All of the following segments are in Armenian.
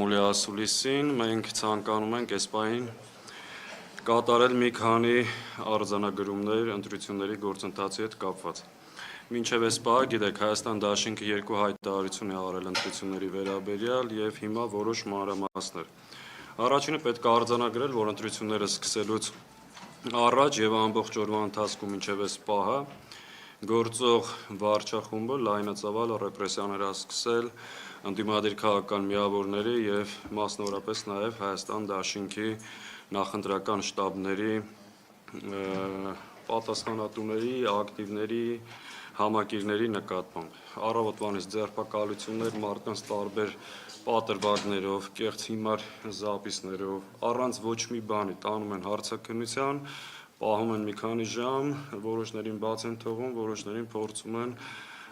մամուլի ասուլիսին մենք ցանկանում ենք այս պահին կատարել մի քանի արձանագրումներ ընտրությունների գործընթացի հետ կապված։ Մինչև այս պահը գիտեք, Հայաստան Դաշինքը երկու հայտարարություն է արել ընտրությունների վերաբերյալ եւ հիմա որոշ մանրամասներ։ Առաջինը պետք է արձանագրել, որ ընտրությունները սկսելուց առաջ եւ ամբողջ օրվա ընթացքում մինչև այս պահը գործող վարչախումբը լայնածավալ ռեպրեսիաներ է սկսել ընդդիմադիր քաղաքական միավորների եւ մասնավորապես նաեւ Հայաստան Դաշինքի նախընտրական շտաբների պատասխանատուների, ակտիվների, համակիրների նկատմամբ առավոտվանից ձերբակալություններ, մարդկանց տարբեր պատրվակներով, կեղծ հիմար զապիսներով, առանց ոչ մի բանի տանում են հարցաքննության, պահում են մի քանի ժամ, որոշներին բաց են թողում, որոշներին փորձում են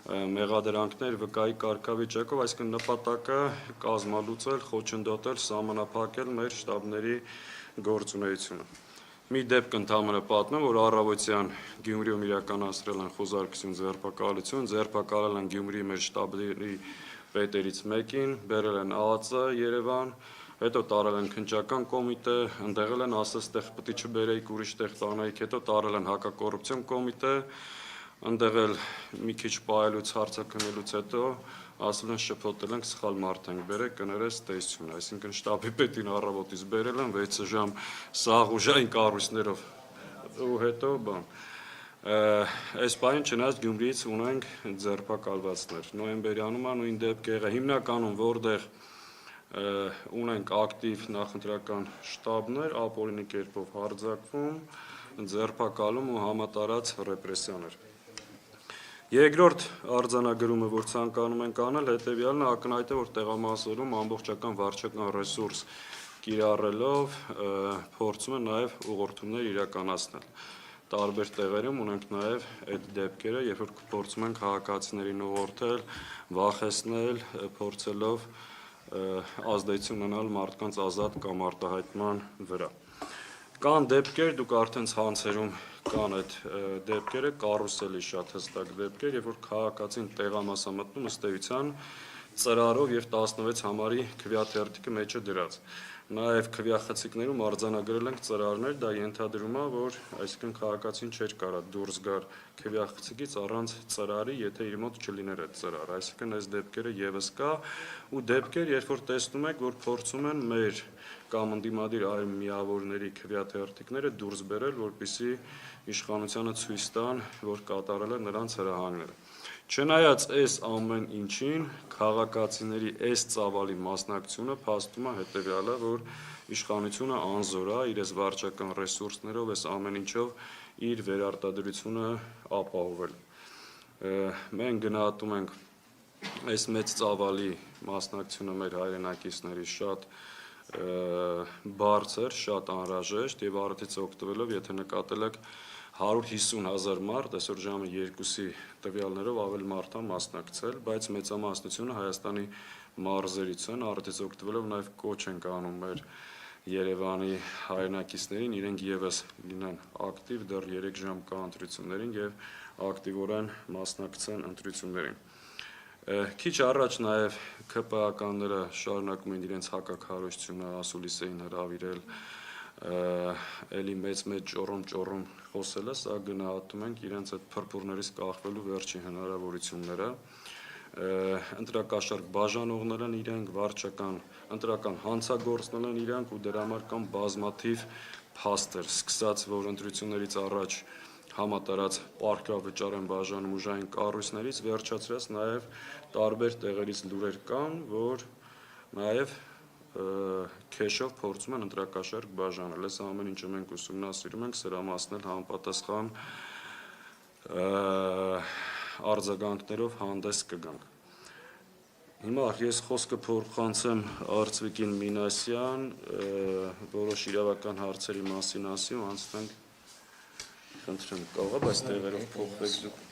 մեղադրանքներ վկայի կարգավիճակով, այսինքն նպատակը կազմալուծել, խոչընդոտել, սահմանափակել մեր շտաբների գործունեությունը։ Մի դեպք ընդհանրապես պատմեմ, որ առավոտյան Գյումրիում իրականացրել են խոզարկություն, ձերբակալել են Գյումրիի մեր շտաբների պետերից մեկին, բերել են ԱԱԾ Երևան, հետո տարել են քննչական կոմիտե, ընդեղել են ասես տեղ պետք է չբերեիք, ուրիշ տեղ տանեիք, հետո տարել են հակակոռուպցիոն կոմիտե, ընդեղել մի քիչ պահելուց հարցաքննելուց հետո ասել են շփոթել ենք, սխալ մարդ ենք բերել, կներես տեսություն, այսինքն շտաբի պետին առավոտից բերել են 6 ժամ սաղ ուժային կառույցներով ու հետո բան։ Այս պահին չնայած Գյումրիից ունենք ձերբակալվածներ։ Նոյեմբերյանում է նույն դեպքերը, հիմնականում որտեղ ունենք ակտիվ նախընտրական շտաբներ, ապօրինի կերպով հարձակվում, ձերբակալում ու համատարած ռեպրեսիաներ։ Երկրորդ արձանագրումը, որ ցանկանում ենք անել, հետևյալն է, ակնհայտ է, որ տեղամասերում ամբողջական վարչական ռեսուրս կիրառելով փորձում են նաև ուղղորդումներ իրականացնել։ Տարբեր տեղերում ունենք նաև այդ դեպքերը, երբ որ փորձում են քաղաքացիներին ուղղորդել, վախեցնել, փորձելով ազդեցություն ունենալ մարդկանց ազատ կամ արտահայտման վրա։ Կան դեպքեր, դուք արդեն ցանցերում կան այդ դեպքերը, կարուսելի շատ հստակ դեպքեր, երբ որ քաղաքացին տեղամաս է մտնում ըստ էության ծրարով եւ 16 համարի քվեաթերթիկը մեջը դրած։ Նաեւ քվեախցիկներում արձանագրել ենք ծրարներ, դա ենթադրում է, որ այսինքն քաղաքացին չէր կարա դուրս գար քվեախցիկից առանց ծրարի, եթե իր մոտ չլիներ այդ ծրարը, այսինքն այս դեպքերը եւս կա ու դեպքեր, երբ որ տեսնում եք, որ փորձում են մեր կամ ընդդիմադիր այլ միավորների քվեաթերթիկները դուրս բերել, որպեսզի իշխանությանը ցույց տան, որ կատարել է նրանց հրահանգները։ Չնայած այս ամեն ինչին, քաղաքացիների այս ծավալի մասնակցությունը փաստում է հետևյալը, որ իշխանությունը անզոր է իր այս վարչական ռեսուրսներով, այս ամեն ինչով իր վերարտադրությունը ապահովել։ Մենք գնահատում ենք այս մեծ ծավալի մասնակցությունը մեր հայրենակիցների շատ բարձր, շատ անհրաժեշտ եւ արդից օգտվելով, եթե նկատել եք 150,000 մարդ, այսօր ժամը 2-ի տվյալներով ավելի մարդ է մասնակցել, բայց մեծամասնությունը Հայաստանի մարզերից են, արդից օգտվելով նաեւ կոչ ենք անում մեր Երևանի հայրենակիցներին, իրենք եւս լինեն ակտիվ, դեռ 3 ժամ կա ընտրություններին եւ ակտիվորեն մասնակցեն ընտրություններին։ Քիչ առաջ նաև ԿՊԱ-ականները շարունակում են իրենց հակաքարոզությունը, ասուլիս էին հրավիրել, էլի մեծ ճոռոմ խոսելը, սա գնահատում ենք իրենց այդ փրփուրներից կախվելու վերջին հնարավորությունները։ Ընտրակաշառք բաժանողներ են իրենք, վարչական ընտրական հանցագործներ են իրենք ու դրա համար կան բազմաթիվ փաստեր, սկսած որ ընտրություններից առաջ համատարած պարտքավճար են բաժանում ուժային կառույցներից, վերջացրած նաև տարբեր տեղերից լուրեր կան, որ նաև քեշով փորձում են ընտրակաշառք բաժանել։ Այս ամեն ինչը մենք ուսումնասիրում ենք, սրամասնել համապատասխան արձագանքներով հանդես կգանք։ Հիմա ես խոսքը փոխանցեմ Արծվիկին Մինասյան, որոշ իրավական հարցերի մասին ասի ու անցնենք, խնդրեմ, կարող է, բայց տեղերով փոխվեք դուք։